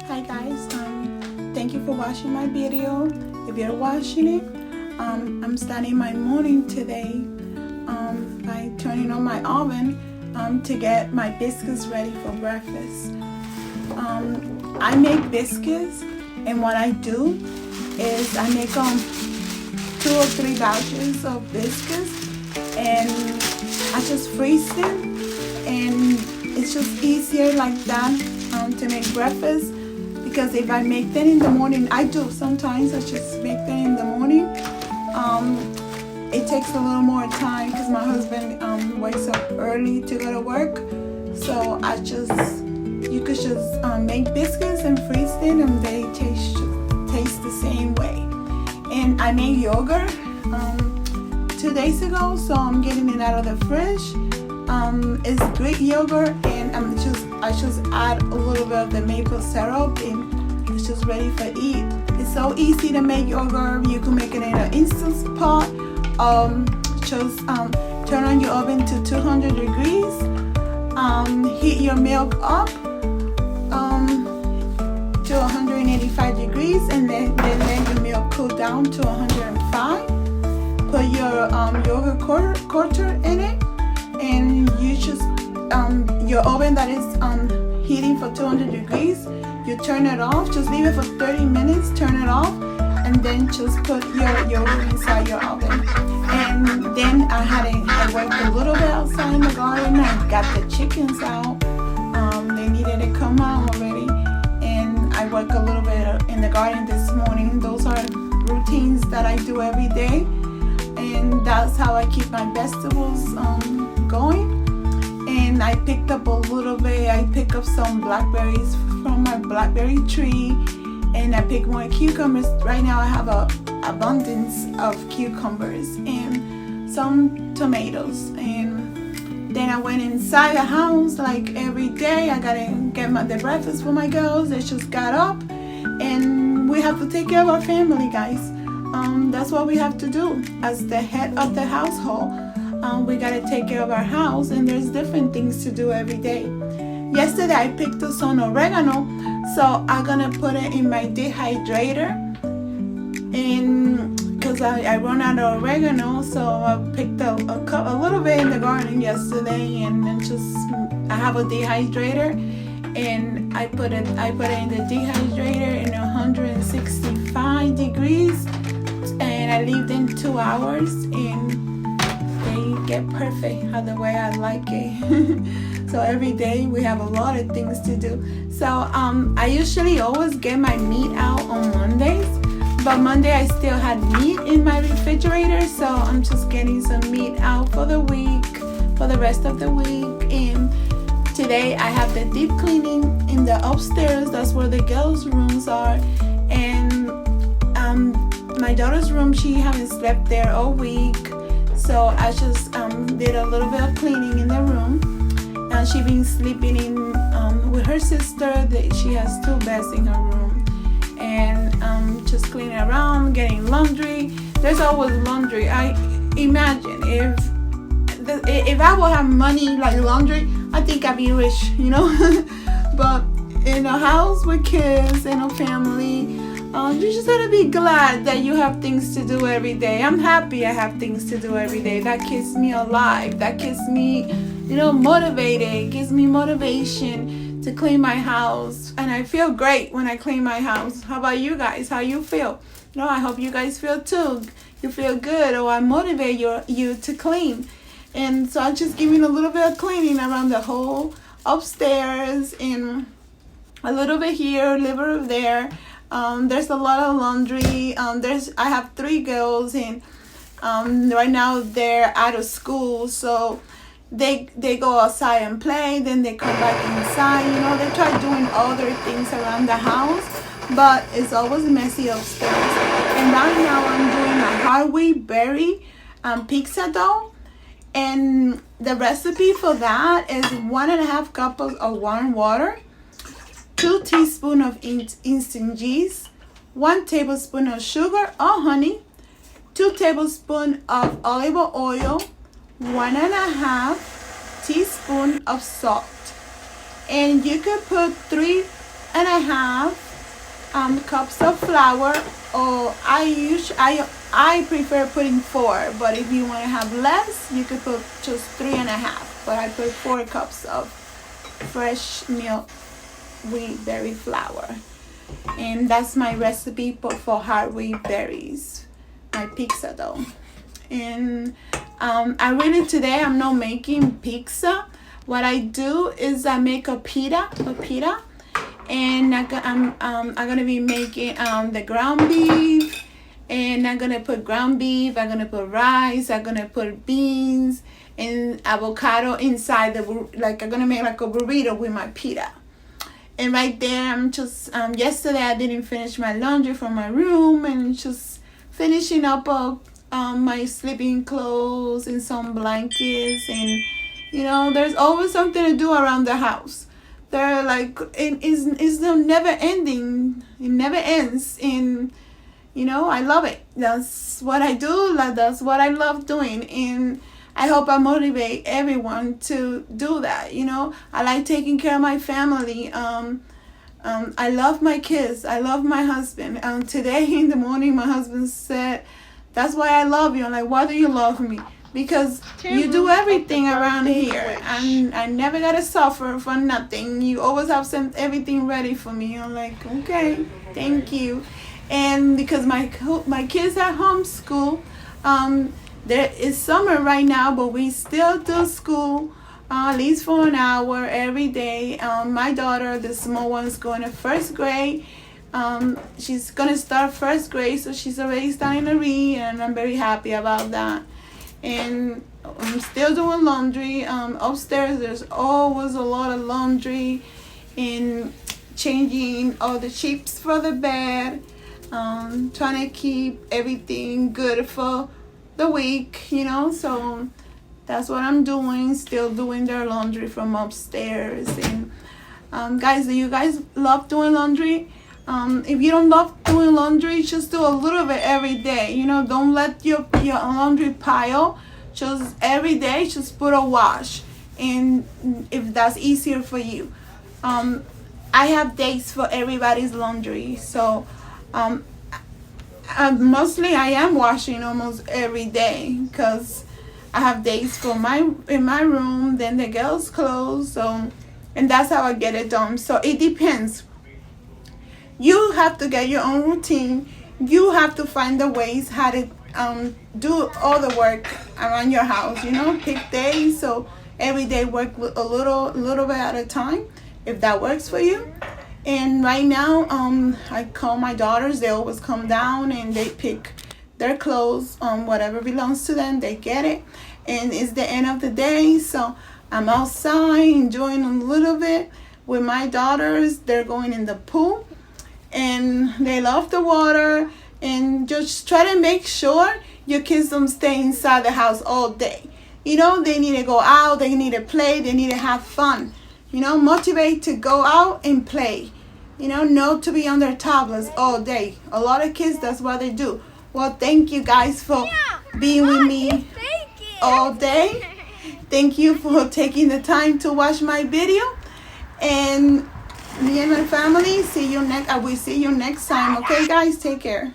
Hi guys, thank you for watching my video. If you're watching it, I'm starting my morning today by turning on my oven to get my biscuits ready for breakfast. I make biscuits, and what I do is I make 2 or 3 batches of biscuits, and I just freeze them, and it's just easier like that to make breakfast. Because if I make them in the morning, I do sometimes, I just make them in the morning. It takes a little more time because my husband wakes up early to go to work. So you could just make biscuits and freeze them, and they taste the same way. And I made yogurt 2 days ago, so I'm getting it out of the fridge. It's Greek yogurt, and I just add a little bit of the maple syrup, and it's just ready for eat. It's so easy to make yogurt. You can make it in an instant pot. Just turn on your oven to 200 degrees. Heat your milk up to 185 degrees, and then let your milk cool down to 105. Put your yogurt quarter in it, and you just your oven that is heating for 200 degrees, you turn it off. Just leave it for 30 minutes, turn it off, and then just put your yogurt inside your oven. And then I worked a little bit outside in the garden. I got the chickens out. They needed to come out already, and I worked a little bit in the garden this morning. Those are routines that I do every day, and that's how I keep my vegetables going. And I picked up a little bit. I picked up some blackberries from my blackberry tree, and I picked more cucumbers. Right now I have a abundance of cucumbers and some tomatoes. And then I went inside the house like every day. I gotta get the breakfast for my girls. They just got up, and we have to take care of our family, guys. That's what we have to do as the head of the household. We gotta take care of our house, and there's different things to do every day. Yesterday I picked up some oregano, so I'm gonna put it in my dehydrator. And because I run out of oregano, so I picked a little bit in the garden yesterday, and then I have a dehydrator, and I put it in the dehydrator in 165 degrees, and I leave them 2 hours, and they get perfect the way I like it. So every day we have a lot of things to do. So I usually always get my meat out on Mondays, but Monday I still had meat in my refrigerator, so I'm just getting some meat out for the week, for the rest of the week. And today I have the deep cleaning in the upstairs. That's where the girls' rooms are. And my daughter's room, she haven't slept there all week, so I just did a little bit of cleaning in the room. And she been sleeping in with her sister. She has 2 beds in her room, and just cleaning around, getting laundry. There's always laundry. I imagine if I would have money like laundry, I think I'd be rich, But in a house with kids and a family, you just gotta be glad that you have things to do every day. I'm happy I have things to do every day. That keeps me alive. That keeps me, motivated. It gives me motivation to clean my house. And I feel great when I clean my house. How about you guys? How you feel? I hope you guys feel too. You feel good, or I motivate you to clean. And so I'm just giving a little bit of cleaning around the whole upstairs, and a little bit here, a little bit there. There's a lot of laundry. I have 3 girls, and right now they're out of school, so they go outside and play, then they come back inside. They try doing other things around the house, but it's always messy upstairs. And right now I'm doing a hard wheat berry pizza dough, and the recipe for that is 1.5 cups of warm water, 2 teaspoons of instant yeast, 1 tablespoon of sugar or honey, 2 tablespoons of olive oil, 1.5 teaspoons of salt. And you could put 3 and a half cups of flour, or I prefer putting 4, but if you want to have less, you could put just 3.5. But I put 4 cups of fresh milk wheat berry flour, and that's my recipe for hard wheat berries, my pizza dough. And today I'm not making pizza. What I do is I make a pita, and I'm gonna be making the ground beef, and I'm gonna put ground beef. I'm gonna put rice. I'm gonna put beans and avocado inside I'm gonna make like a burrito with my pita. And right there, I'm just yesterday I didn't finish my laundry from my room, and just finishing up my sleeping clothes and some blankets, and there's always something to do around the house. They're like it's never ending. It never ends, and I love it. That's what I do. That's what I love doing, and I hope I motivate everyone to do that. I like taking care of my family. I love my kids. I love my husband. Today in the morning, my husband said, "That's why I love you." I'm like, "Why do you love me?" Because you do everything around here, and I never gotta suffer for nothing. You always have everything ready for me. I'm like, okay, thank you. And because my kids are homeschool, there is summer right now, but we still do school at least for an hour every day. My daughter, the small one, is going to first grade. She's gonna start first grade, so she's already starting to read, and I'm very happy about that. And I'm still doing laundry. Upstairs there's always a lot of laundry, and changing all the sheets for the bed, trying to keep everything good for the week, so that's what I'm doing. Still doing their laundry from upstairs. And guys, do you guys love doing laundry? If you don't love doing laundry, just do a little bit every day. Don't let your laundry pile. Just every day, just put a wash, and if that's easier for you. I have days for everybody's laundry, so mostly I am washing almost every day, because I have days for in my room, then the girls' clothes, and that's how I get it done. So it depends. You have to get your own routine. You have to find the ways how to do all the work around your house. Pick days, so every day work a little bit at a time, if that works for you. And right now, I call my daughters. They always come down and they pick their clothes, whatever belongs to them. They get it, and it's the end of the day. So I'm outside enjoying a little bit with my daughters. They're going in the pool, and they love the water. And just try to make sure your kids don't stay inside the house all day. They need to go out, they need to play, they need to have fun. Motivate to go out and play. Not to be on their tablets all day. A lot of kids, that's what they do. Well, thank you guys for being with me all day. Thank you for taking the time to watch my video. And me and my family, I will see you next time. Okay, guys, take care.